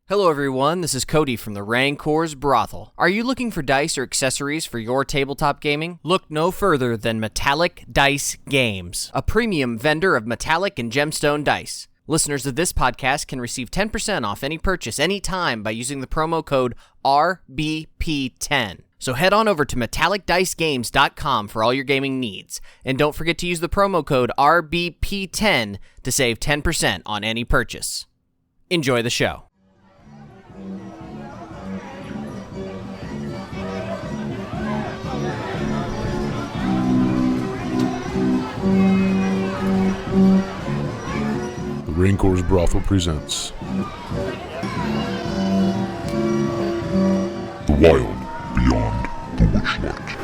Hello everyone, this is Cody from the Rancor's Brothel. Are you looking for dice or accessories for your tabletop gaming? Look no further than Metallic Dice Games, a premium vendor of metallic and gemstone dice. Listeners of this podcast can receive 10% off any purchase anytime by using the promo code RBP10. So head on over to metallicdicegames.com for all your gaming needs. And don't forget to use the promo code RBP10 to save 10% on any purchase. Enjoy the show. The Rancor's Brothel presents The Wild Beyond the Witchlight.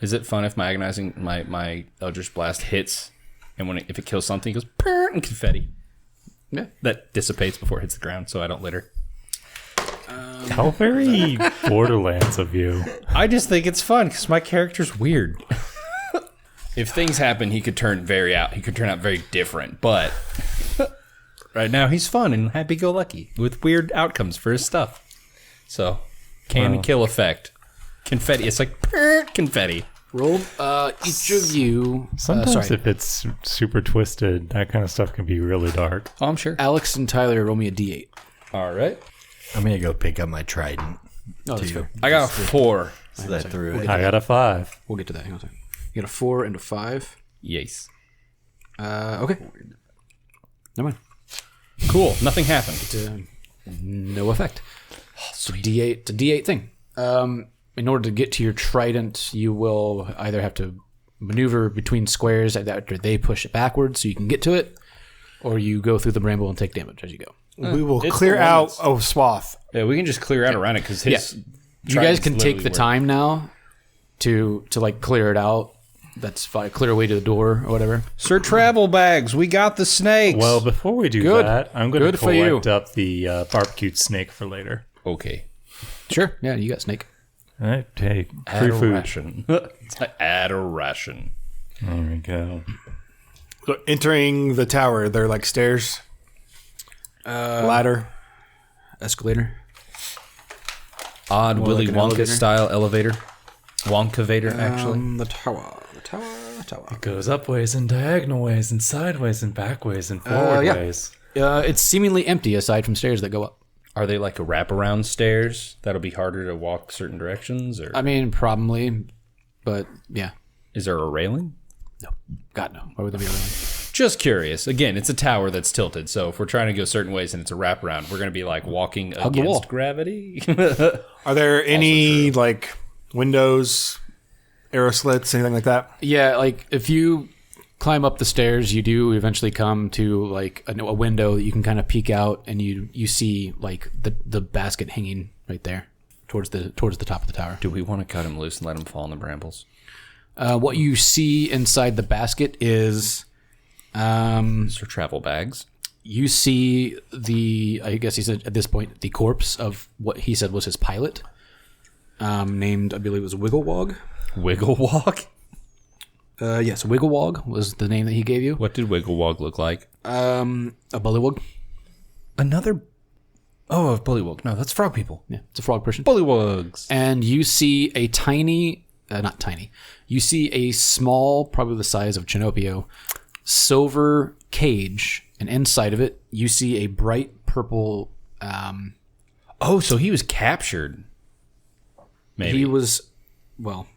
Is it fun if my agonizing my Eldritch Blast hits, and if it kills something, it goes purr and confetti? Yeah, that dissipates before it hits the ground, so I don't litter. How very Borderlands of you. I just think it's fun because my character's weird. If things happen, he could turn out very different. But right now, he's fun and happy-go-lucky with weird outcomes for his stuff. So, kill effect, confetti. It's like confetti. Roll each of you. Sometimes if it's super twisted, that kind of stuff can be really dark. Oh, I'm sure. Alex and Tyler, roll me a D8. All right. I'm going to go pick up my trident. Oh, that's fair. I got a 4. So that threw it. I got a 5. We'll get to that. Hang on a second. You got a 4 and a 5. Yes. Okay. Never mind. Cool. Nothing happened. No effect. It's a D8. It's a D8 thing. In order to get to your trident, you will either have to maneuver between squares after they push it backwards so you can get to it, or you go through the bramble and take damage as you go. We will clear out a swath. Yeah, we can just clear out around it because his. You guys can take the time now to like clear it out. That's fine. Clear away to the door or whatever. Sir Travel Bags, we got the snakes. Well, before we do that, I'm going to collect up the barbecued snake for later. Okay. Sure. Yeah, you got snake. All right, hey, free food. Ration. Add a ration. There we go. So entering the tower, they're like stairs, ladder, escalator, odd more Willy like an Wonka elevator. style elevator. Wonkavator, actually. The tower. It goes up ways and diagonal ways and sideways and back ways and forward ways. It's seemingly empty aside from stairs that go up. Are they like a wraparound stairs that'll be harder to walk certain directions? Or I mean, probably, but yeah. is there a railing? No. God, no. Why would there be a railing? Just curious. Again, it's a tower that's tilted, so if we're trying to go certain ways and it's a wraparound, we're going to be like walking the wall. against gravity. Are there any like windows, arrow slits, anything like that? Yeah, like if you climb up the stairs, you do eventually come to like a window that you can kind of peek out, and you see like the basket hanging right there towards the top of the tower. Do we want to cut him loose and let him fall in the brambles? What you see inside the basket is Sir Travel Bags. you see I guess he said at this point, the corpse of what he said was his pilot, named, I believe it was Wigglewog. Wigglewog? Yes, Wigglewog was the name that he gave you. What did Wigglewog look like? A bullywug. Another... Oh, a bullywug. No, that's frog people. Yeah, it's a frog person. Bullywugs. And you see a tiny, not tiny, you see a small, probably the size of Chinnopio, silver cage, and inside of it, you see a bright purple... Oh, so he was captured. Maybe. He was, well,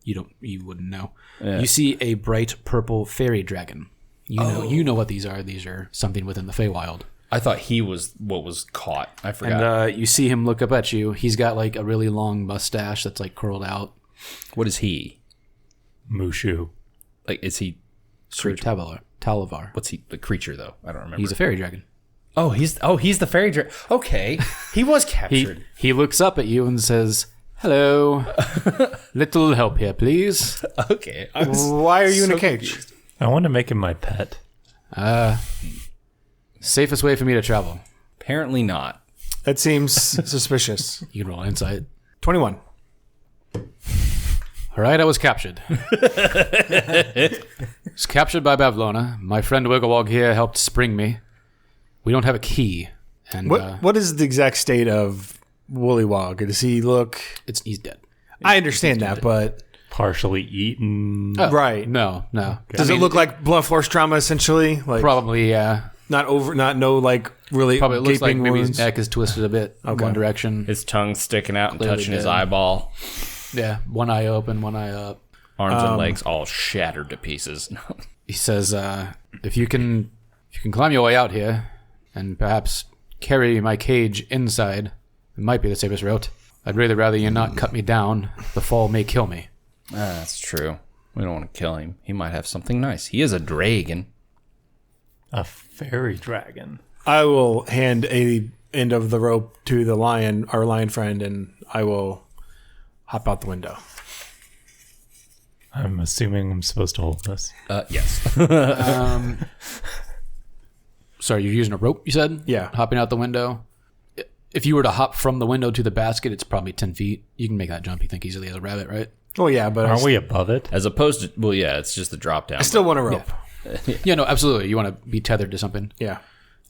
you wouldn't know. Yeah. You see a bright purple fairy dragon. You know what these are. These are something within the Feywild. I thought he was what was caught. I forgot. And you see him look up at you. He's got like a really long mustache that's like curled out. What is he? Mushu. Like, is he... Sir Tavalar. What's he? The creature, though. I don't remember. He's a fairy dragon. Oh, he's the fairy dragon. Okay. He was captured. He looks up at you and says, "Hello. Little help here, please." Okay. Why are you in a cage? Confused. I want to make him my pet. Safest way for me to travel. Apparently not. That seems suspicious. You can roll insight. 21. All right, I was captured. Was captured by Bavlorna. My friend Wigglewog here helped spring me. We don't have a key. And What is the exact state of Woolywog? Does he look... he's dead. I understand that, but... Partially eaten. Oh, Right. No. Does it look like blunt force trauma, essentially? Like Probably, yeah. Really Probably it looks like gaping maybe his wounds? neck is twisted a bit in one direction. His tongue sticking out and Clearly touching his dead. eyeball. Yeah, one eye open, one eye up. Arms and legs all shattered to pieces. He says, if you can climb your way out here and perhaps carry my cage inside, it might be the safest route. I'd really rather you not cut me down. The fall may kill me. That's true. We don't want to kill him. He might have something nice. He is a dragon. A fairy dragon. I will hand a end of the rope to the lion, our lion friend, and I will hop out the window. I'm assuming I'm supposed to hold this. Yes. Sorry, you're using a rope, you said? Yeah. Hopping out the window. If you were to hop from the window to the basket, it's probably 10 feet. You can make that jump, you think, easily as a rabbit, right? Oh, yeah, but Aren't we above it? As opposed to, well, yeah, it's just the drop down. I still want a rope. Yeah, no, absolutely. You want to be tethered to something. Yeah.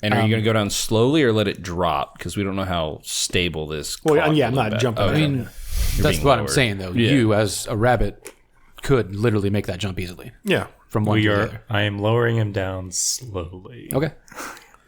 And are you going to go down slowly or let it drop? Because we don't know how stable this. Well, clock yeah, I'm will not be. jumping. Okay. I mean, that's being what I'm lowered. saying, though. Yeah. You, as a rabbit, could literally make that jump easily Yeah. from one to the other. I am lowering him down slowly. Okay.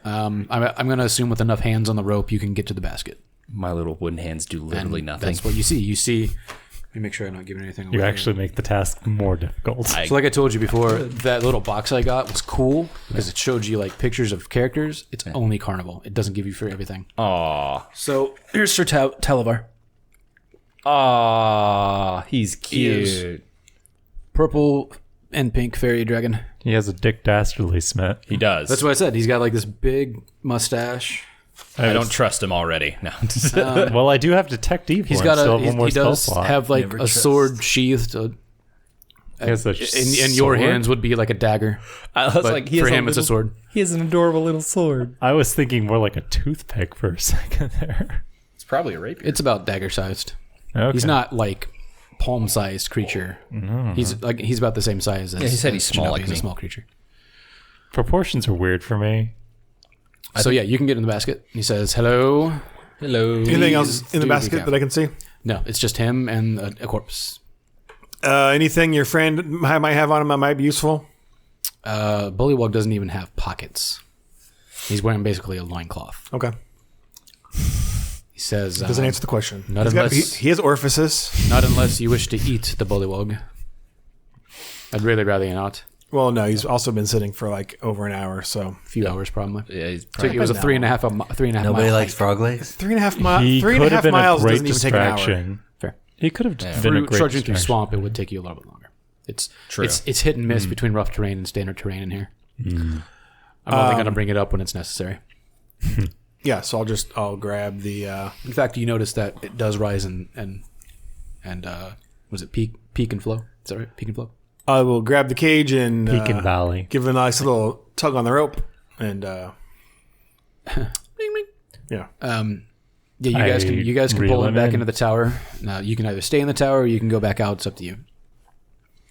I'm going to assume with enough hands on the rope, you can get to the basket. My little wooden hands do literally And nothing. That's what you see. You see. Let me make sure I'm not giving anything away. You actually make the task more difficult. So like I told you before, that little box I got was cool because it showed you like pictures of characters. It's only Carnival. It doesn't give you for everything. Aw. So here's Sir Talavar. Aw. He's cute. Purple and pink fairy dragon. He has a Dick Dastardly Smith. He does. That's what I said. He's got like this big mustache. I don't trust him already. No. Well, I do have Detect Evil. He's got still a. have one more He spell does slot. have like a sword sheathed. He has a In your sword? hands would be like a dagger. I was But like, he for has him, it's a little- sword. He has an adorable little sword. I was thinking more like a toothpick for a second there. It's probably a rapier. It's about dagger sized. Okay. He's not like palm sized creature. He's about the same size as. Yeah, he said he's as small Chinnopio. like He's a me. small creature. Proportions are weird for me. So yeah, you can get in the basket. He says, "Hello." Hello. Anything else in the do basket recap. that I can see? No, it's just him and a corpse. Anything your friend might have on him that might be useful? Bullywug doesn't even have pockets. He's wearing basically a loincloth. Okay. He says, Doesn't answer the question. not He's got- unless- he has orifices. "Not unless you wish to eat the bullywug. I'd really rather you not. Well, no, he's also been sitting for like over an hour, so A few hours probably. Yeah, he's It was a 3.5 Nobody mile likes hike. frog legs. 3.5 miles. He Three and could a have half been a miles great doesn't even take an hour. distraction. Fair. He could have been a Through great trudging through distraction. swamp, it would take you a little bit longer. It's True. It's hit and miss between rough terrain and standard terrain in here. I'm only going to bring it up when it's necessary. Yeah, so I'll grab the. In fact, you notice that it does rise and was it peak and flow? Is that right? Peak and flow. I will grab the cage and Peak and Valley. give it a nice little tug on the rope, and Bing, bing. yeah. Yeah, you guys can pull reel him him back in. into the tower. Now you can either stay in the tower or you can go back out. It's up to you.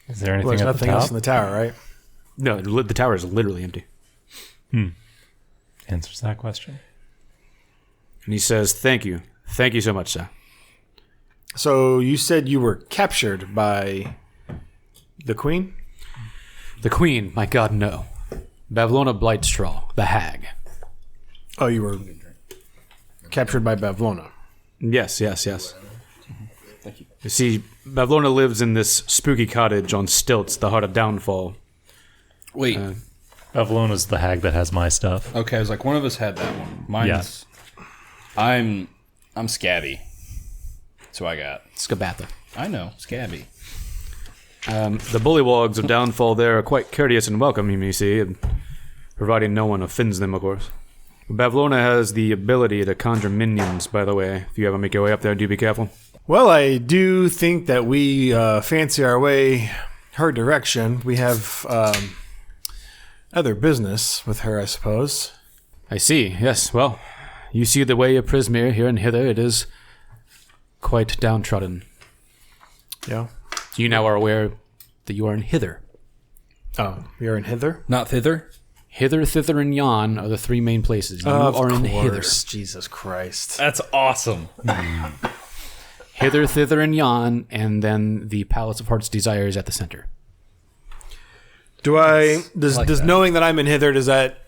Is there Well, anything there's at the nothing else top? in the tower, right? No, the tower is literally empty. Answers that question. And he says, "Thank you so much, sir." So you said you were captured by the queen? The queen, my God, no. Bavlorna Blightstraw, the hag. Oh, you were captured by Bavlorna. Yes. You see, Bavlorna lives in this spooky cottage on stilts, the heart of downfall. Wait. Bavlona's the hag that has my stuff. Okay, I was like, one of us had that one. Mine's. I'm Scabby. That's who I got. Skabatha. I know, Scabby. The bullywogs of downfall there are quite courteous and welcoming, you see, and providing no one offends them, of course. Bavlorna has the ability to conjure minions, by the way. If you ever make your way up there, do be careful. Well, I do think that we fancy our way her direction. We have other business with her, I suppose. I see, yes. Well, you see the way of Prismere here and hither. It is quite downtrodden. Yeah. So you now are aware that you are in Hither. Oh, you're in Hither? Not thither? Hither, Thither, and Yon are the three main places. You are in Hither. Jesus Christ. That's awesome. Hither, Thither, and Yon, and then the Palace of Heart's Desire is at the center. Does knowing that I'm in Hither, does that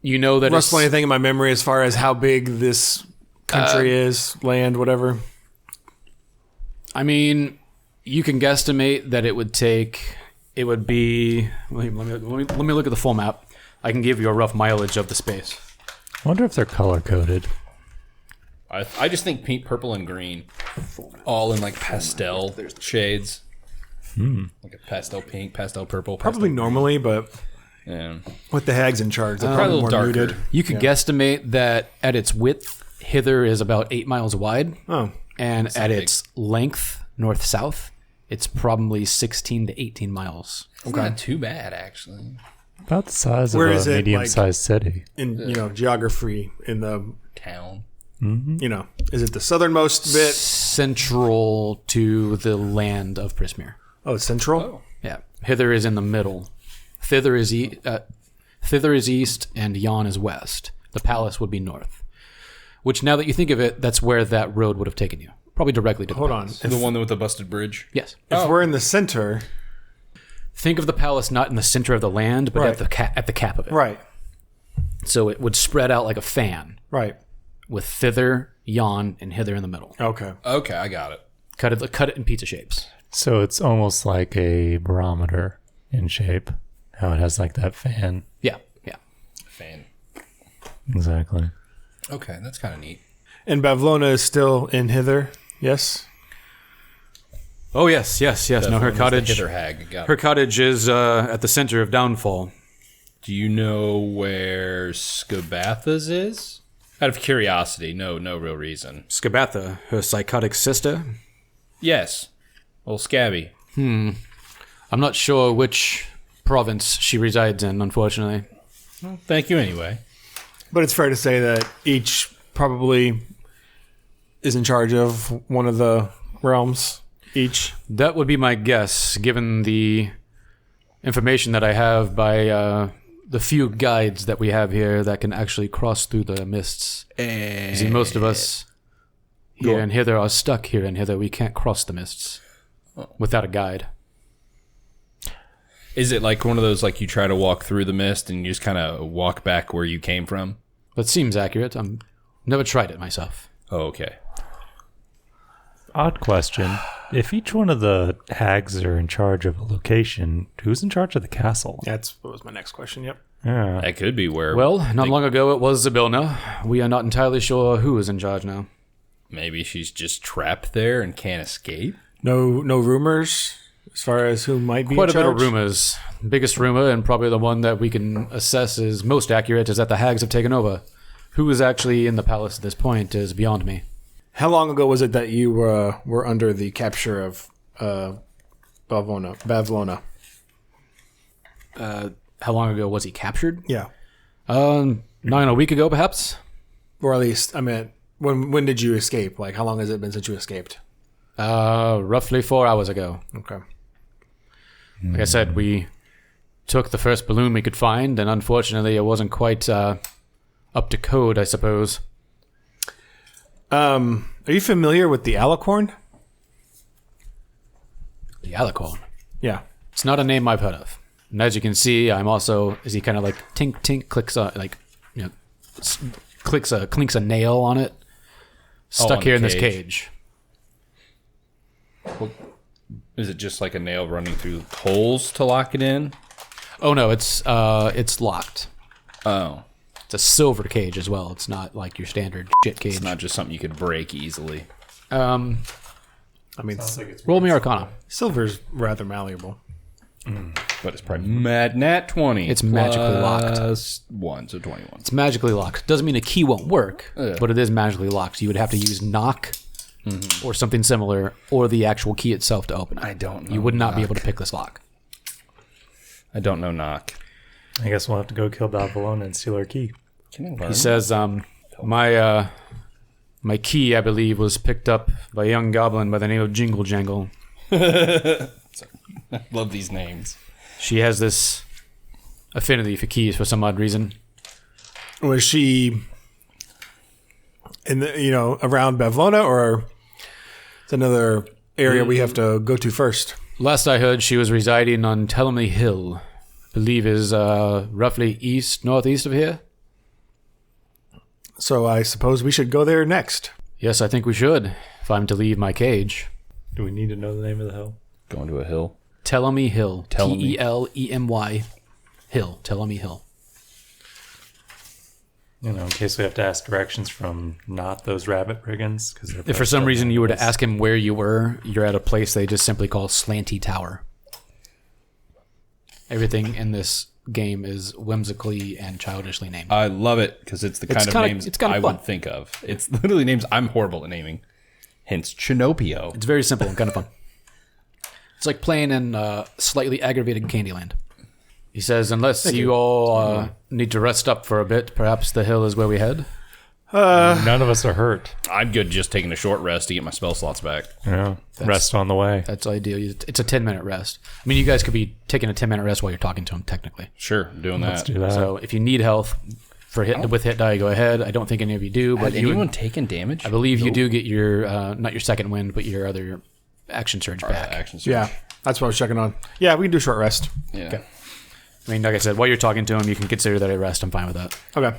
You know that rustle anything in my memory as far as how big this country is, land, whatever? I mean, you can guesstimate that it would be. Let me look at the full map. I can give you a rough mileage of the space. I wonder if they're color coded. I just think pink, purple, and green. All in like pastel shades. Like a pastel pink, pastel purple. Probably normally, but Yeah. with the hags in charge, they're Probably probably a more little darker. muted. You could guesstimate that at its width, Hither is about 8 miles wide, Oh, and at its length, north-south, it's probably 16 to 18 miles. It's not too bad, actually. About the size Where of is a it, medium-sized city. in geography, in the Town. is it the southernmost bit? Central to the land of Prismere. Oh, it's central. Yeah, Hither is in the middle. Thither is east, and Yon is west. The palace would be north. Which, now that you think of it, that's where that road would have taken you. Probably directly to the Hold on. palace. The one with the busted bridge. Yes. If we're in the center, Think of the palace not in the center of the land, but Right. at the cap of it. right, So it would spread out like a fan, right, with Thither, Yon, and Hither in the middle. okay. Okay, I got it. Cut it in pizza shapes. So it's almost like a barometer in shape. How it has like that fan. Yeah. Fan. Exactly. Okay, that's kind of neat. And Bavlorna is still in Hither. Yes. Oh yes. No, her cottage. Hither hag. Got Her it. cottage is at the center of Downfall. Do you know where Skabatha's is? Out of curiosity, no real reason. Skabatha, her psychotic sister. Yes. Old Scabby. I'm not sure which province she resides in, unfortunately. Well, thank you anyway. But it's fair to say that each probably is in charge of one of the realms. Each. That would be my guess, given the information that I have by the few guides that we have here that can actually cross through the mists. See, most of us here and hither are stuck here and hither. We can't cross the mists without a guide. Is it like one of those, like you try to walk through the mist and you just kind of walk back where you came from? That seems accurate. I've never tried it myself. Oh, okay. Odd question. If each one of the hags are in charge of a location, who's in charge of the castle? That was my next question. Yep. Yeah. That could be where. Well, not long ago it was Zabilna. We are not entirely sure who is in charge now. Maybe she's just trapped there and can't escape. No rumors as far as who might be Quite in a bit charge? of rumors. Biggest rumor, and probably the one that we can assess is most accurate, is that the hags have taken over. Who is actually in the palace at this point is beyond me. How long ago was it that you were under the capture of Bavlorna? How long ago was he captured? Yeah. Not a week ago, perhaps. Or at least, I mean, when did you escape? Like, how long has it been since you escaped? Roughly 4 hours ago. Okay. Like I said, we took the first balloon we could find, and unfortunately, it wasn't quite up to code, I suppose. Are you familiar with the alicorn? The alicorn. Yeah. It's not a name I've heard of. And as you can see, I'm also, as he kind of like tink tink clicks clinks a nail on it. Stuck on here the in this cage. cage. Is it just like a nail running through holes to lock it in? Oh no, it's locked. Oh. It's a silver cage as well. It's not like your standard shit cage. It's not just something you could break easily. I mean, Roll me Arcana. silver's rather malleable. But it's probably mad nat 20. It's magically locked. Plus 1, so 21. It's magically locked. Doesn't mean a key won't work, but it is magically locked. So you would have to use knock or something similar, or the actual key itself to open it. I don't know You would not be knock. able to pick this lock. I don't know knock. I guess we'll have to go kill Bavlorna and steal our key. Can I learn? He says, my key, I believe, was picked up by a young goblin by the name of Jingle Jangle. I love these names. She has this affinity for keys for some odd reason. Was she in the around Bavlorna, or it's another area we have to go to first? Last I heard, she was residing on Talavar Hill. I believe is roughly northeast of here. So I suppose we should go there next. Yes, I think we should, if I'm to leave my cage. Do we need to know the name of the hill? Going to a hill. Telemy Hill. Telemy. Telemy Hill. Telemy Hill. In case we have to ask directions from not those rabbit brigands. If for some reason you were to ask him where you were, you're at a place they just simply call Slanty Tower. Everything in this game is whimsically and childishly named. I love it because it's the kind of names I would think of. It's literally names I'm horrible at naming. Hence Chinnopio. It's very simple and kind of fun. It's like playing in slightly aggravated Candyland. He says, unless you all need to rest up for a bit, perhaps the hill is where we head. None of us are hurt. I'm good just taking a short rest to get my spell slots back. Yeah, rest on the way. That's ideal. It's a 10-minute rest. I mean, you guys could be taking a 10-minute rest while you're talking to him, technically. Sure, doing that. Let's do that. So if you need health with hit die, go ahead. I don't think any of you do. But anyone taking damage? I believe you do get your, not your second wind, but your other action surge back. Action surge. Yeah, that's what I was checking on. Yeah, we can do short rest. Yeah. Okay. I mean, like I said, while you're talking to him, you can consider that a rest. I'm fine with that. Okay.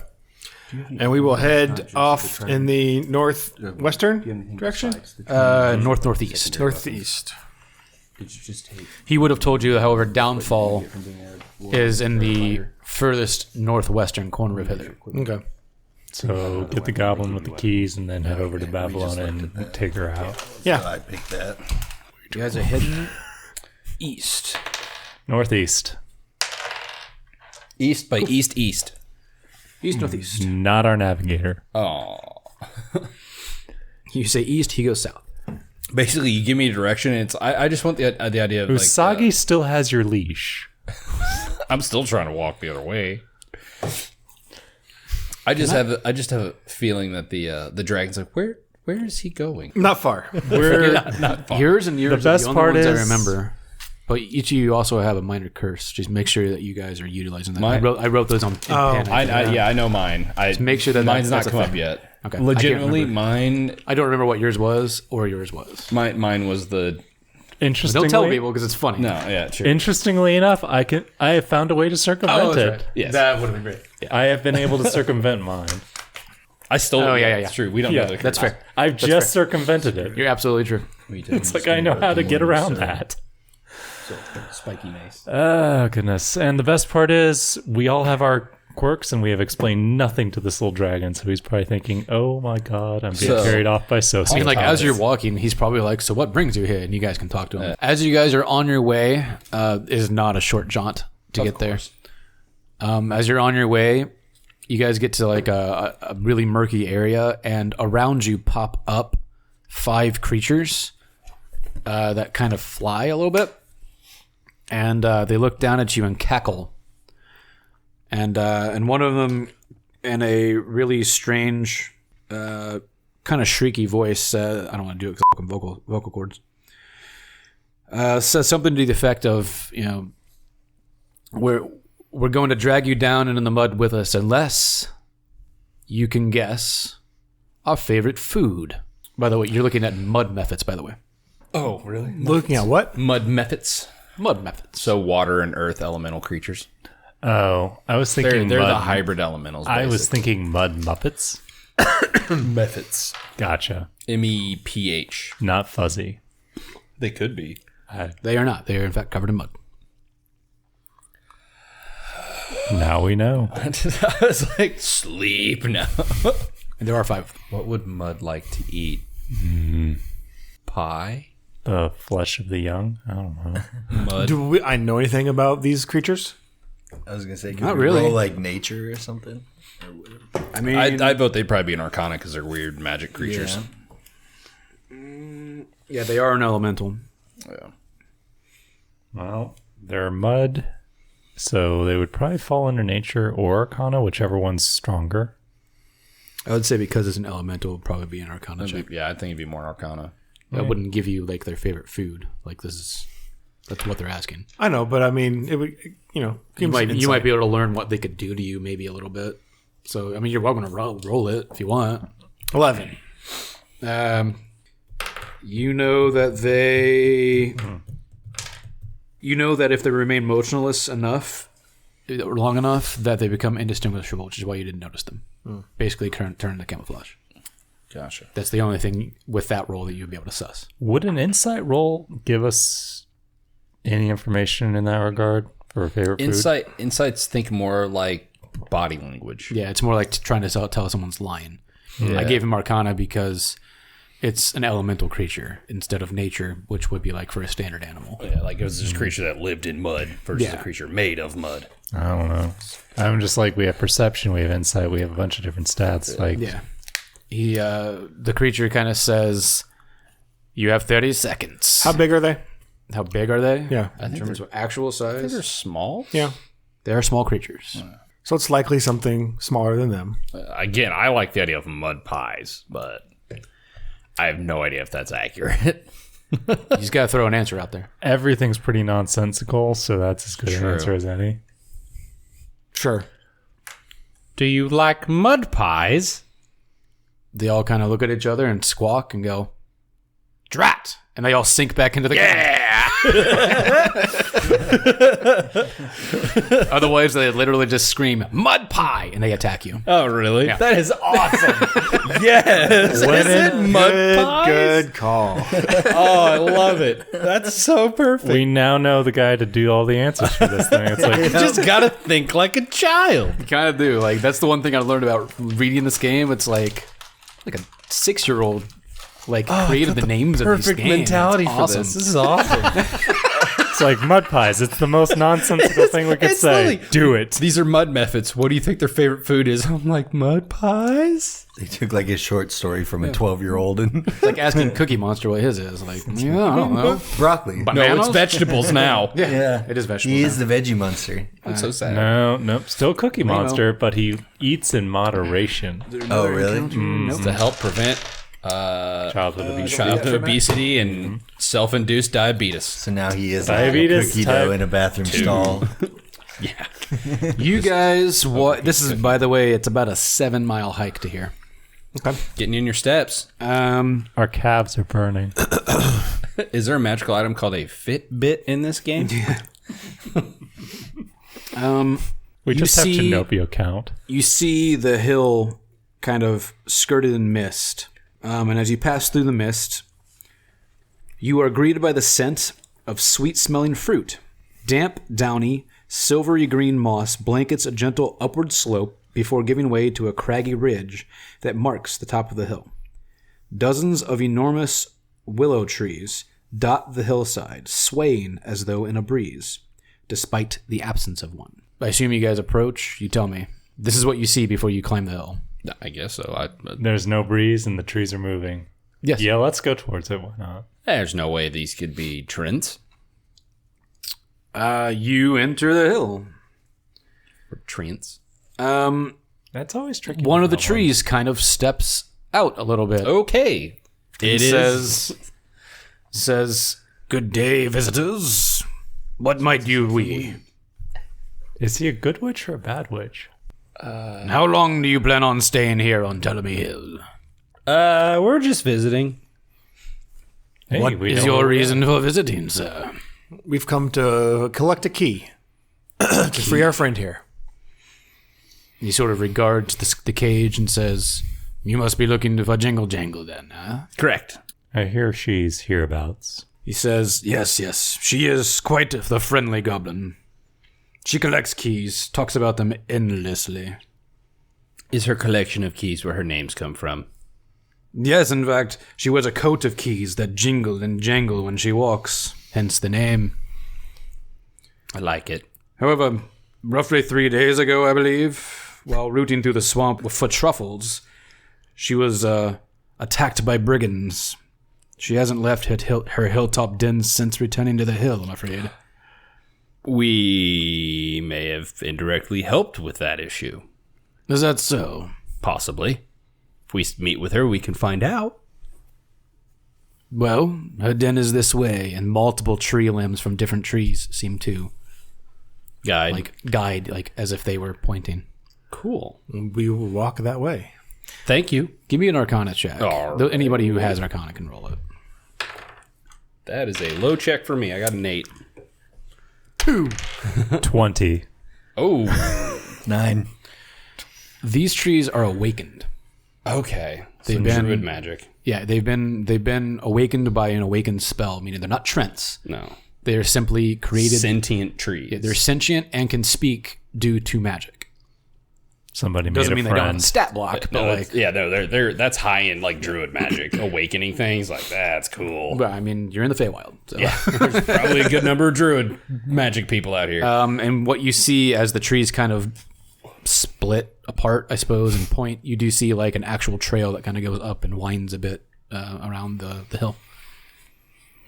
And we will head off in the northwestern direction? Northeast. Northeast. He would have told you, however, downfall is in the furthest northwestern corner of hither. Okay. So get the goblin with the keys and then head over to Bavlorna and take her out. Yeah. I picked that. You guys are heading east. Northeast. East by east. East, northeast. Not our navigator. Oh. You say east, he goes south. Basically, you give me a direction, and it's I just want the idea of Usagi still has your leash. I'm still trying to walk the other way. I just have a feeling that the dragon's like, where is he going? Not far. We're not far. Years and years. The best are the part only ones is- I remember. But each of you also have a minor curse. Just make sure that you guys are utilizing that. I wrote those on in pen. I know mine. make sure that mine's that's not a come up thing. yet. Okay. Legitimately, I can't mine I don't remember what yours was or yours was. mine was the Interestingly, Don't tell people because it's funny. no. Yeah, sure. Interestingly enough, I have found a way to circumvent it. Yes. That would have been great. I have been able to circumvent mine. I stole it. Oh, yeah. It's true. We don't know the That's curse. fair. I've just circumvented it. You're absolutely true. It's like I know how to get around that. Spiky mace. Oh, goodness. And the best part is we all have our quirks and we have explained nothing to this little dragon. So he's probably thinking, oh my God, I'm being carried off by so I mean, like, as you're walking, he's probably like, so what brings you here? And you guys can talk to him. As you guys are on your way, is not a short jaunt to get there. As you're on your way, you guys get to like a really murky area, and around you pop up 5 creatures that kind of fly a little bit. And they look down at you and cackle. And one of them, in a really strange, kind of shrieky voice, I don't want to do it because vocal cords, says something to the effect of, we're going to drag you down and in the mud with us unless you can guess our favorite food. By the way, you're looking at mud methods, by the way. Oh, really? Looking at what? Mud methods. Mud methods. So water and earth elemental creatures. Oh, I was thinking They're mud, the hybrid elementals. I was basically. thinking mud muppets. methods. Gotcha. MEPH. Not fuzzy. They could be. They are not. They are, in fact, covered in mud. Now we know. I was like, sleep now. And there are 5 of them. What would mud like to eat? Pie? The flesh of the young? I don't know. Mud? Do I know anything about these creatures? I was gonna say, Not we really. roll like nature or something. I mean, I'd vote they'd probably be an arcana because they're weird magic creatures. yeah, they are an elemental. Yeah. Well, they're mud, so they would probably fall under nature or arcana, whichever one's stronger. I would say because it's an elemental, it would probably be an arcana check. Yeah, I think it'd be more arcana. I wouldn't give you like their favorite food. Like that's what they're asking. I know, but I mean, it would, give You me might some you might insight. be able to learn what they could do to you maybe a little bit. So I mean, you're welcome to roll it if you want. 11. You know that they. You know that if they remain motionless enough, or long enough, that they become indistinguishable, which is why you didn't notice them. Basically, turn to camouflage. Gotcha. That's the only thing with that roll that you'd be able to suss. Would an insight roll give us any information in that regard for a favorite food? Insights think more like body language. Yeah, it's more like trying to tell someone's lying. Yeah. I gave him Arcana because it's an elemental creature instead of nature, which would be like for a standard animal. Yeah, like it was this creature that lived in mud versus a creature made of mud. I don't know. I'm just like, we have perception, we have insight, we have a bunch of different stats. Like, Yeah. The creature kind of says, "You have 30 seconds." How big are they? How big are they? Yeah. In terms of actual size, They're small. Yeah. they are small creatures. So it's likely something smaller than them. Again, I like the idea of mud pies, but I have no idea if that's accurate. You just gotta throw an answer out there. everything's pretty nonsensical, so that's as good an True. answer as any. Sure. Do you like mud pies? They all kind of look at each other and squawk and go, "Drat!" And they all sink back into the Otherwise, they literally just scream "mud pie" and they attack you. Oh, really? Yeah. That is awesome. Yes. Is it mud pies? Good call. Oh, I love it. That's so perfect. We now know the guy to do all the answers for this thing. It's like, You just gotta think like a child. You kind of do. Like that's the one thing I learned about reading this game. It's like a 6-year-old created the names of these Perfect games. mentality It's for awesome. this. This is awesome. it's like mud pies. It's the most nonsensical thing we could It's say. literally- Do it. These are mud methods. What do you think their favorite food is? I'm like, mud pies? They took like a short story from a 12-year-old and It's like asking Cookie Monster what his is. Like, yeah, I don't know. broccoli. No, Bananas? it's vegetables now. Yeah, It is vegetable. he now. is the veggie monster. I'm so sad. No, nope. Still Cookie Monster, but he eats in moderation. Oh, really? To help prevent Childhood obesity. childhood obesity and self-induced diabetes. So now he is Diabetes like a cookie dough type in a bathroom stall. You guys, what? This is, by the way, it's about a 7-mile hike to here. Getting in your steps. Our calves are burning. Is there a magical item called a Fitbit in this game? We You just have see- Chinnopio count. You see the hill kind of skirted in mist. And as you pass through the mist, you are greeted by the scent of sweet-smelling fruit. Damp, downy, silvery green moss blankets a gentle upward slope before giving way to a craggy ridge that marks the top of the hill. Dozens of enormous willow trees dot the hillside, swaying as though in a breeze, despite the absence of one. I assume you guys approach. You tell me. This is what you see before you climb the hill. I guess so. There's no breeze and the trees are moving. Yes. Yeah, let's go towards it. Why not? There's no way these could be Trents. You enter the hill. Or Trents. That's always tricky. One of the with that trees kind of steps out a little bit. Okay. It says, "Good day, visitors. What might you we? Is he a good witch or a bad witch? How long do you plan on staying here on Telemy Hill? we're just visiting. Hey, What we is don't- your reason for visiting, sir?" We've come to collect a key to free our friend here. He sort of regards the cage and says, "You must be looking for Jingle Jangle then, huh?" Correct. I hear she's hereabouts. He says, yes, she is quite the friendly goblin. She collects keys, talks about them endlessly. Is her collection of keys where her names come from? Yes, in fact, she wears a coat of keys that jingle and jangle when she walks, hence the name. I like it. However, roughly 3 days ago, I believe, while rooting through the swamp for truffles, she was attacked by brigands. She hasn't left her hilltop den since returning to the hill, I'm afraid. We may have indirectly helped with that issue. Is that so? Possibly. If we meet with her, we can find out. Well, her den is this way, and multiple tree limbs from different trees seem to Guide. guide, like as if they were pointing. Cool. We will walk that way. Thank you. Give me an Arcana check. All Though anybody who has Arcana can roll it. That is a low check for me. I got an 8. 20. Oh. 9. These trees are awakened. Okay. They've Some been- druid magic. Yeah, they've been awakened by an awakened spell, meaning they're not Trents. No. They're simply created. Sentient trees. Yeah, they're sentient and can speak due to magic. Somebody made Doesn't a mean they don't have a friend. stat block, No, but that's, they're that's high end like druid magic. Awakening things like that's cool. but I mean, you're in the Feywild. So. Yeah, there's probably a good number of druid magic people out here. And what you see as the trees kind of split apart, I suppose, and point, you do see like an actual trail that kind of goes up and winds a bit around the hill.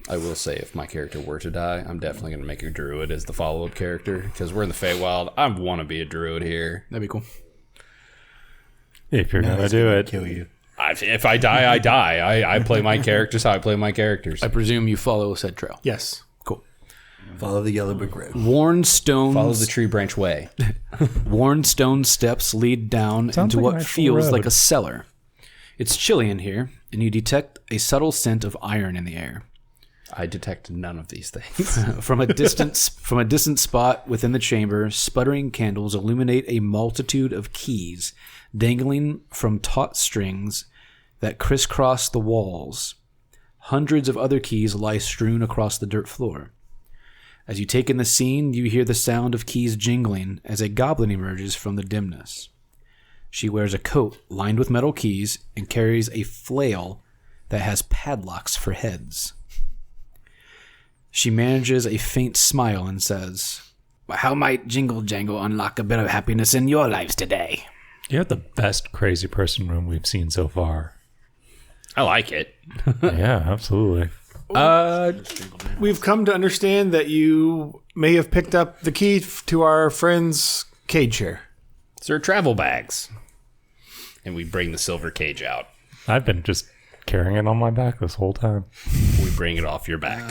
I will say, if my character were to die, I'm definitely going to make a druid as the follow up character because we're in the Feywild. I want to be a druid here. That'd be cool. If you're going to do it. Kill you. If I die, I die. I play my characters how I play my characters. I presume you follow said trail. Yes. Cool. Follow the yellow brick road. Worn stones. Follow the tree branch way. Worn stone steps lead down Sounds into like what an actual feels road. like a cellar. It's chilly in here, and you detect a subtle scent of iron in the air. I detect none of these things. From a distant spot within the chamber, sputtering candles illuminate a multitude of keys dangling from taut strings that crisscross the walls. Hundreds of other keys lie strewn across the dirt floor. As you take in the scene, you hear the sound of keys jingling as a goblin emerges from the dimness. She wears a coat lined with metal keys and carries a flail that has padlocks for heads. She manages a faint smile and says, "How might Jingle Jangle unlock a bit of happiness in your lives today?" You have the best crazy person room we've seen so far. I like it. Yeah, absolutely. We've come to understand that you may have picked up the key to our friend's cage here. Sir travel bags. And we bring the silver cage out. I've been just carrying it on my back this whole time. We bring it off your back.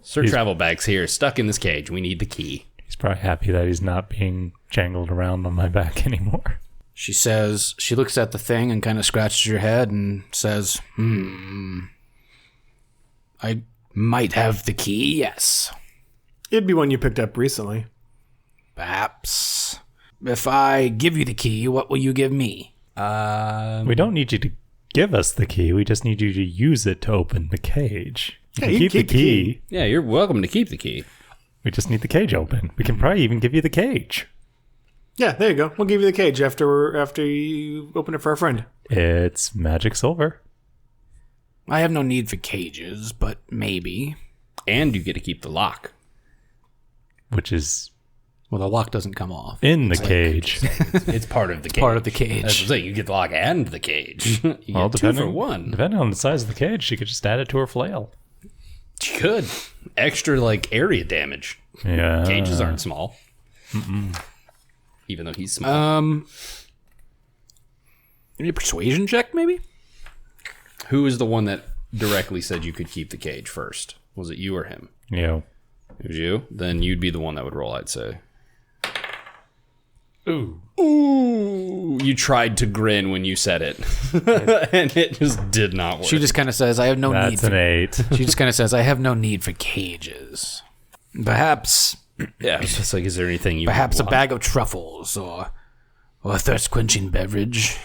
Sir travel bags here, stuck in this cage. We need the key. He's probably happy that he's not being jangled around on my back anymore. She says, she looks at the thing and kind of scratches her head and says, I might have the key, yes. It'd be one you picked up recently. Perhaps. If I give you the key, what will you give me? We don't need you to give us the key. We just need you to use it to open the cage. You can keep the key. Yeah, you're welcome to keep the key. We just need the cage open. We can probably even give you the cage. Yeah, there you go. We'll give you the cage after you open it for our friend. It's magic silver. I have no need for cages, but maybe. And you get to keep the lock. Which is Well, the lock doesn't come off. in the cage. It's part of the cage. Part of the That's what I'm cage. saying. You get the lock and the cage. You Well, get two for one. Depending on the size of the cage, she could just add it to her flail. She could. Extra, like, area damage. Yeah. Cages aren't small. Even though he's small. Any persuasion check, maybe? Who is the one that directly said you could keep the cage first? Was it you or him? Yeah. It was you? Then you'd be the one that would roll, I'd say. Ooh. Ooh. You tried to grin when you said it. And it just did not work. She just kind of says, I have no need That's for... an 8. She just kind of says, I have no need for cages. Perhaps... Yeah, it's just like, is there anything you Perhaps a want? bag of truffles, or a thirst-quenching beverage.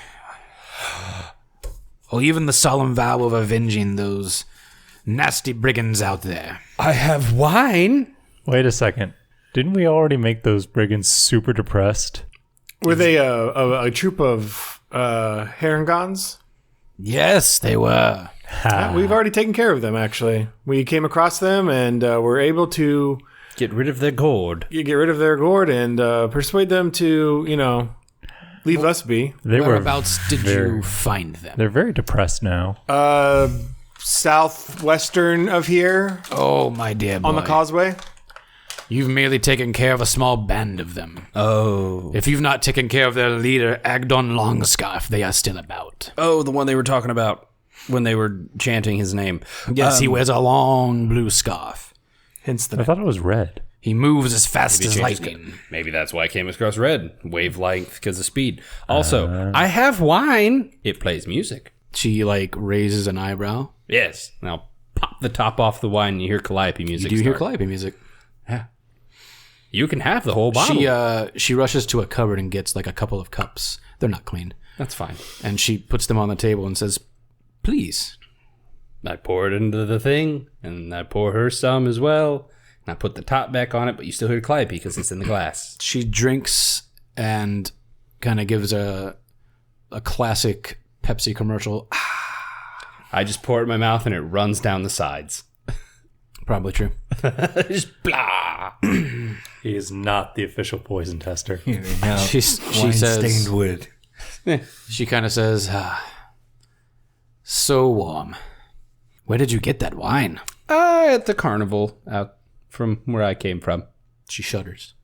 Or even the solemn vow of avenging those nasty brigands out there. I have wine. Wait a second. Didn't we already make those brigands super depressed? Were they a troop of Herengons? Yes, they were. Yeah, we've already taken care of them, actually. We came across them and were able to Get rid of their gourd. get rid of their gourd and persuade them to, leave us be. They were Whereabouts did very- you find them? They're very depressed now. Southwestern of here, Oh, my dear boy. on the causeway. You've merely taken care of a small band of them. Oh. If you've not taken care of their leader, Agdon Longscarf, they are still about. Oh, the one they were talking about. when they were chanting his name. Yes, he wears a long blue scarf. Hence the I thought it was red. He moves as fast as Changes- lightning. Maybe that's why I came across red. Wavelength because of speed. Also, I have wine. It plays music. She like raises an eyebrow. Yes. Now pop the top off the wine and you hear Calliope You music. do hear start. Calliope music. You can have the whole bottle. She rushes to a cupboard and gets like a couple of cups. They're not clean. That's fine. And she puts them on the table and says, "Please." I pour it into the thing, and I pour her some as well. And I put the top back on it, but you still hear Calliope because it's in the glass. She drinks and kind of gives a classic Pepsi commercial. I just pour it in my mouth, and it runs down the sides. Probably true. Just blah. He is not the official poison tester. Now, She says, stained wood. she kind of says, "So warm. Where did you get that wine?" At the carnival out from where I came from. She shudders.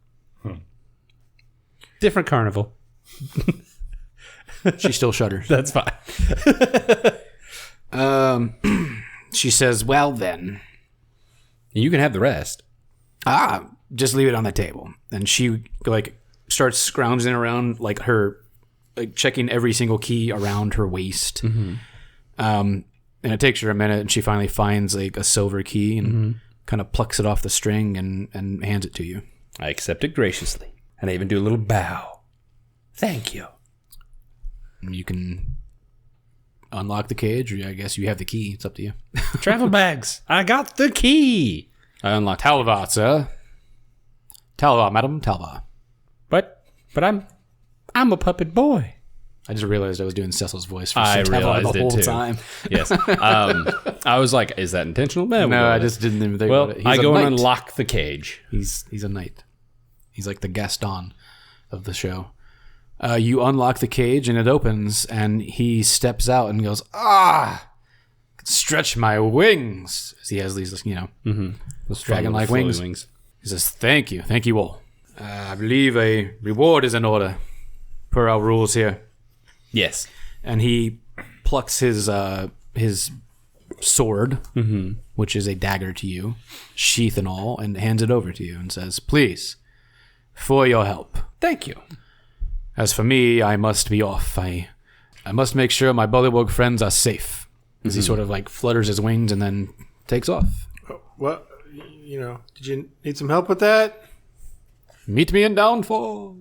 Different carnival. She still shudders. That's fine. She says, "Well then, You can have the rest. just leave it on the table." And she like starts scrounging around like her, like checking every single key around her waist. And it takes her a minute, and she finally finds like a silver key and kind of plucks it off the string and hands it to you. I accept it graciously. And I even do a little bow. Thank you. And you can unlock the cage, or I guess you have the key. It's up to you. Travel bags. I got the key. I unlocked Talavar, sir. Talavar, madam, Talavar. But I'm a puppet boy. I just realized I was doing Cecil's voice for I Sir Tavalar realized the it whole too. time. Yes. I was like, is that intentional? No, No, I just didn't even think Well, about it. I He's a go and knight. unlock the cage. He's a knight. He's like the Gaston of the show. You unlock the cage and it opens, and he steps out and goes, stretch my wings. As he has these, Those dragon-like flowy wings. He says, thank you all. I believe a reward is in order per our rules here. Yes. And he plucks his sword, which is a dagger to you, sheath and all, and hands it over to you and says, please, for your help. Thank you. As for me, I must be off. I must make sure my Bullywug friends are safe. As he sort of like flutters his wings and then takes off. What? Did you need some help with that? Meet me in Downfall.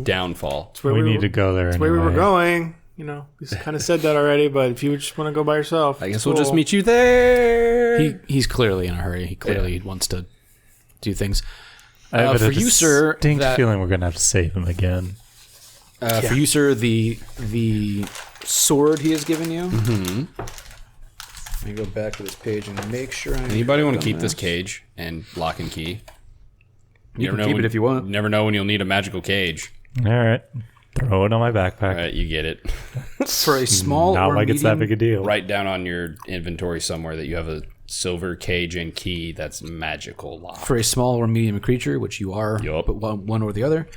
Downfall. We need to go there. That's where we were going. We kind of said that already, but if you just want to go by yourself, I guess we'll just meet you there. He's clearly in a hurry. He clearly wants to do things. I have for you, sir, distinct that- feeling we're going to have to save him again. For you, sir, the sword he has given you. Let me go back to this page and make sure. Anybody want to keep this cage and lock and key? You can keep it if you want. Never know when you'll need a magical cage. All right. Throw it on my backpack. All right, you get it. For a small Not or like it's that big a deal. Write down on your inventory somewhere that you have a silver cage and key that's magical lock. For a small or medium creature, which you are, Yup. but one or the other.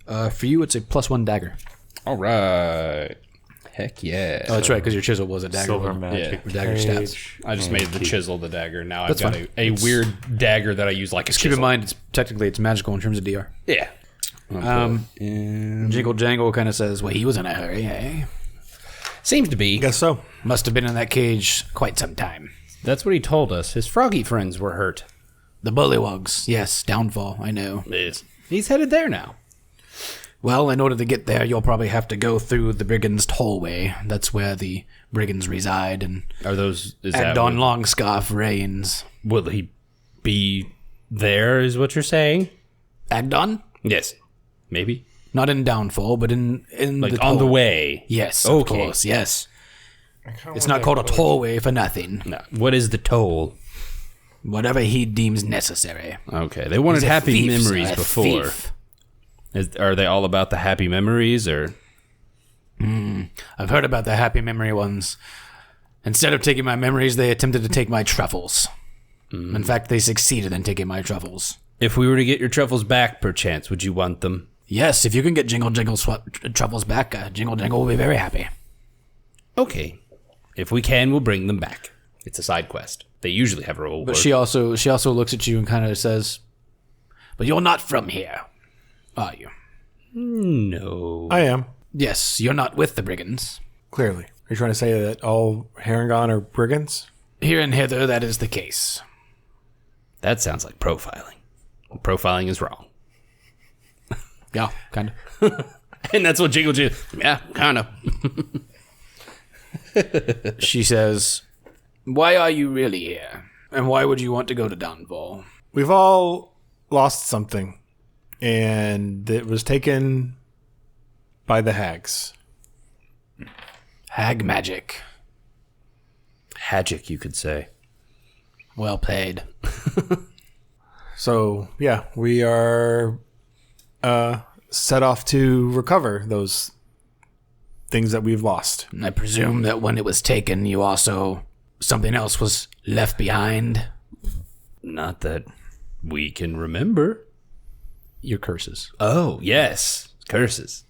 For you, it's a +1 dagger. All right. Heck yeah. Oh, that's right, because your chisel was a dagger. Silver wasn't it? magic. Yeah. Dagger stats. cage. I just made the chisel the dagger. Now That's I've got fine. a weird dagger that I use like a Keep chisel. in mind, it's magical in terms of DR. Yeah. Jingle Jangle kind of says, well, he was in a hurry, eh? Seems to be. guess so. Must have been in that cage quite some time. That's what he told us. His froggy friends were hurt. The Bullywugs. Yes, Downfall, I know. Yes. He's headed there now. Well, in order to get there, you'll probably have to go through the Brigands' hallway. That's where the Brigands reside, and Are those... Is that Agdon what- Longscarf reigns. will he be there, is what you're saying? Agdon? Yes. Maybe. Not in Downfall, but in Like the on the toll- way. Yes, Okay. of course, yes. It's not called a tollway for nothing. No. What is the toll? Whatever he deems necessary. Okay. They wanted He's a happy thief, memories sir, a before. thief. Are they all about the happy memories, or... I've heard about the happy memory ones. Instead of taking my memories, they attempted to take my truffles. In fact, they succeeded in taking my truffles. If we were to get your truffles back, perchance, would you want them? Yes, if you can get Jingle Jangle truffles back, Jingle Jangle will be very happy. Okay. If we can, we'll bring them back. It's a side quest. They usually have a reward. But she also looks at you and kind of says, "But you're not from here, are you?" No. I am. Yes, you're not with the brigands. Clearly. Are you trying to say that all Herengon are brigands? Here and hither, that is the case. That sounds like profiling. Profiling is wrong. Yeah, kind of. And that's what Jiggle Jiggle... Yeah, kind of. She says, "Why are you really here? And why would you want to go to Downfall?" We've all lost something, and it was taken by the hags. Hag magic. Hagic, you could say. Well played. So, yeah, we are set off to recover those things that we've lost. I presume that when it was taken, you also... something else was left behind? Not that we can remember. Your curses. Oh, yes. Curses.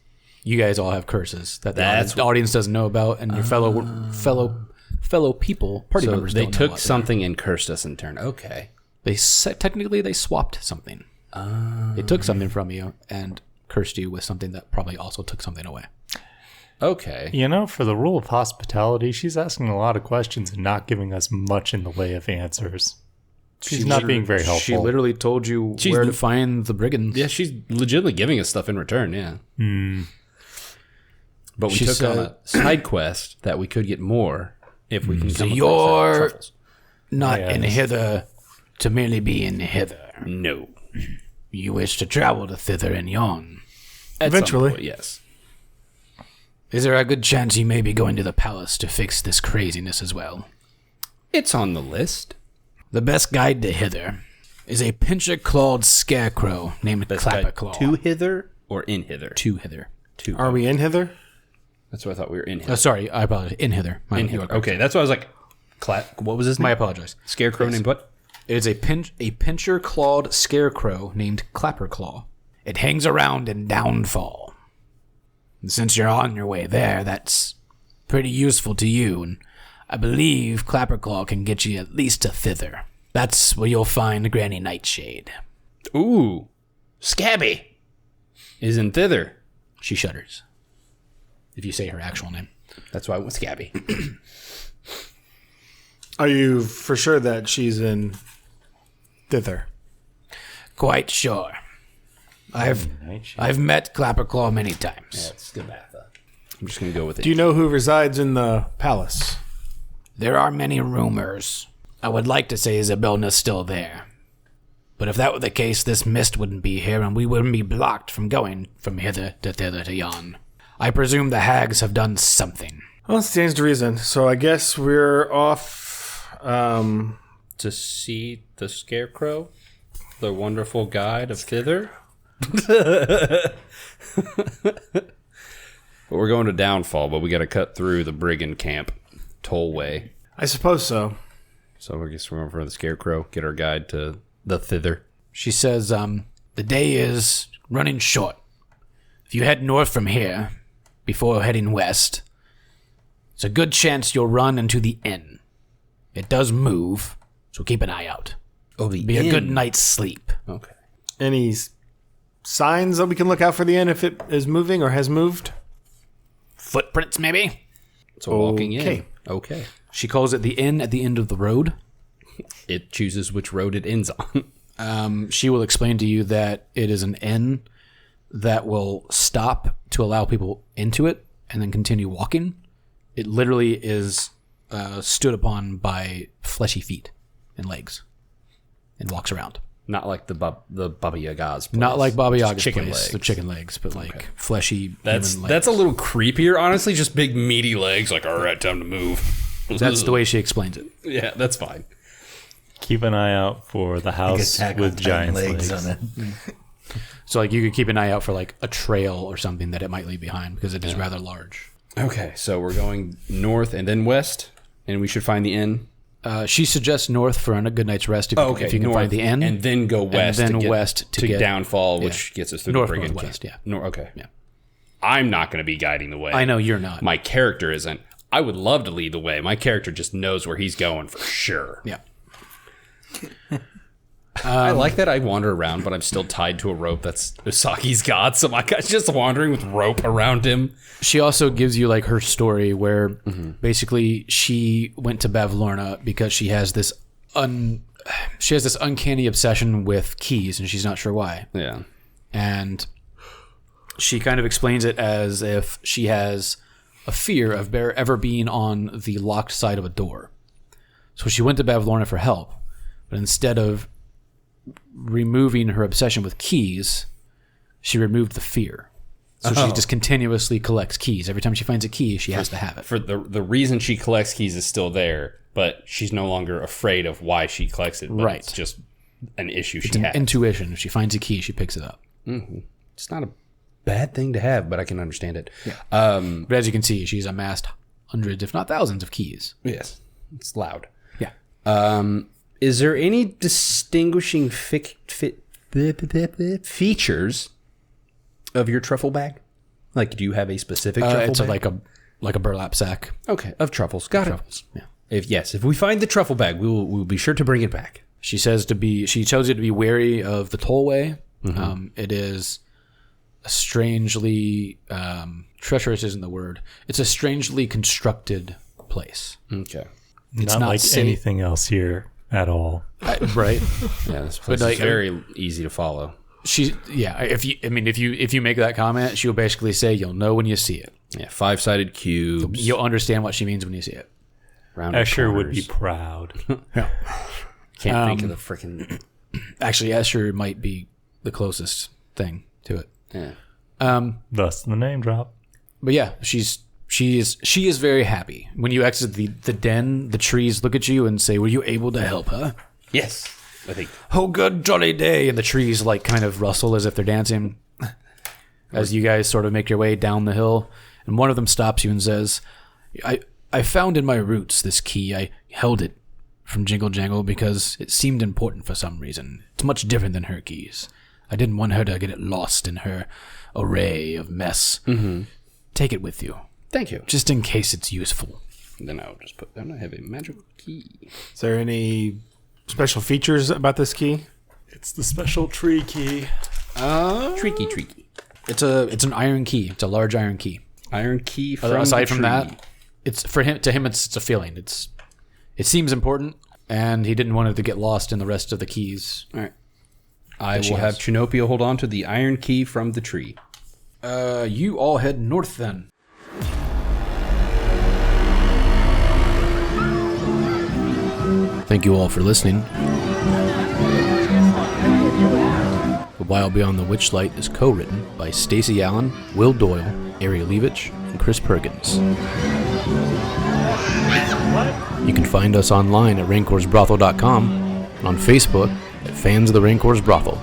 You guys all have curses that That's the audience doesn't know about, and your fellow people, party So members, they don't know took about something and cursed us in turn. Okay. Technically, they swapped something. They took something from you and cursed you with something that probably also took something away. Okay. You know, for the rule of hospitality, she's asking a lot of questions and not giving us much in the way of answers. She's not being very helpful. She literally told you where to find the brigands. Yeah, she's legitimately giving us stuff in return, yeah. But we took on a side quest that we could get more if we can come across you're truffles. not Yeah, in this- hither to merely be in hither. No. You wish to travel to thither and yon. At some Eventually. point, yes. Is there a good chance you may be going to the palace to fix this craziness as well? It's on the list. The best guide to hither is a pincher-clawed scarecrow named Clapperclaw. To hither or in hither? To hither. Are we in hither? That's what I thought we were in hither. Sorry, I apologize. In hither. In hither. Okay, that's why I was like, what was his name? My apologies. Scarecrow named what? It is a pincher-clawed scarecrow named Clapperclaw. It hangs around in Downfall. And since you're on your way there, that's pretty useful to you, and I believe Clapperclaw can get you at least to thither. That's where you'll find Granny Nightshade. Ooh. Scabby is in thither. She shudders. If you say her actual name. That's why I went Scabby. Are you for sure that she's in thither? Quite sure. I've met Clapperclaw many times. That's good math. I'm just going to go with it. Do you know who resides in the palace? There are many rumors. I would like to say Isabelna's still there. But if that were the case, this mist wouldn't be here, and we wouldn't be blocked from going from hither to thither to yon. I presume the hags have done something. Well, it stands to reason. So I guess we're off. To see the scarecrow, the wonderful guide of thither. But we're going to Downfall, but we got to cut through the brigand camp tollway. I suppose so. So I guess we're going for the scarecrow, get our guide to the thither. She says, the day is running short. If you head north from here, before heading west, it's a good chance you'll run into the inn. It does move, so keep an eye out. Oh, the Be a good night's sleep. Okay. Any signs that we can look out for the inn if it is moving or has moved? Footprints, maybe? So walking Okay. in. Okay. She calls it the inn at the end of the road. It chooses which road it ends on. She will explain to you that it is an inn that will stop to allow people into it and then continue walking. It literally is stood upon by fleshy feet and legs and walks around. Not like the Baba Yaga's place. Not like Baba Yaga's chicken place, legs. the chicken legs, but like fleshy That's human legs. that's a little creepier, honestly. Just big meaty legs. Like, all right, time to move. That's the way she explains it. Yeah, that's fine. Keep an eye out for the house Attack on with Titan giant legs. on it. So like you could keep an eye out for like a trail or something that it might leave behind because it is rather large. Okay, so we're going north and then west, and we should find the inn. She suggests north for a good night's rest if you can north, find the inn, and then go west, and then to get, west to get Downfall, which gets us through north, the brigand northwest. camp. Yeah, Okay. Yeah. I'm not going to be guiding the way. I know you're not. My character isn't. I would love to lead the way. My character just knows where he's going for sure. Yeah. I like that I wander around, but I'm still tied to a rope that's Usagi's got. So my guy's just wandering with rope around him. She also gives you like her story where basically she went to Bavlorna because she has this uncanny obsession with keys, and she's not sure why. Yeah. And she kind of explains it as if she has a fear of ever being on the locked side of a door. So she went to Bavlorna for help, but instead of removing her obsession with keys, she removed the fear. So she just continuously collects keys. Every time she finds a key, she has to have it. For the reason she collects keys is still there, but she's no longer afraid of why she collects it. But Right. It's just an issue she It's an has. intuition. If she finds a key, she picks it up. It's not a bad thing to have, but I can understand it. Yeah. But as you can see, she's amassed hundreds, if not thousands, of keys. Yes. It's loud. Yeah. Is there any distinguishing features of your truffle bag? Like, do you have a specific truffle It's bag? like a burlap sack. Okay, of truffles. Got Truffles. it. Yeah. If we find the truffle bag, we'll be sure to bring it back. She tells you to be wary of the tollway. It is a strangely treacherous isn't the word. It's a strangely constructed place. Okay. It's not not like safe. anything else here at all. Right. Yeah, this place like, is very easy to follow. If you make that comment, she'll basically say you'll know when you see it. Yeah, 5-sided cubes. You'll understand what she means when you see it. Rounded Escher would be corners. proud. Can't think of the freaking. Actually, Escher might be the closest thing to it. Yeah. Thus the name drop. But yeah, she is very happy. When you exit the den, the trees look at you and say, "Were you able to help her?" Yes, I think. Oh, good jolly day! And the trees like kind of rustle as if they're dancing as you guys sort of make your way down the hill. And one of them stops you and says, I found in my roots this key. I held it from Jingle Jangle because it seemed important for some reason. It's much different than her keys. I didn't want her to get it lost in her array of mess. Take it with you, Thank you. just in case it's useful. Then I'll just put down. I have a magical key. Is there any special features about this key? It's the special tree key. Treaky. It's an iron key. It's a large iron key. Iron key from Aside the from tree. that, it's for him. To him, it's a feeling. It seems important, and he didn't want it to get lost in the rest of the keys. All right. I she will have has. Chinnopio hold on to the iron key from the tree. You all head north then. Thank you all for listening. Wild Beyond the Witchlight is co-written by Stacey Allen, Will Doyle, Ari Levitch, and Chris Perkins. You can find us online at raincorsbrothel.com and on Facebook at Fans of the Raincourse Brothel.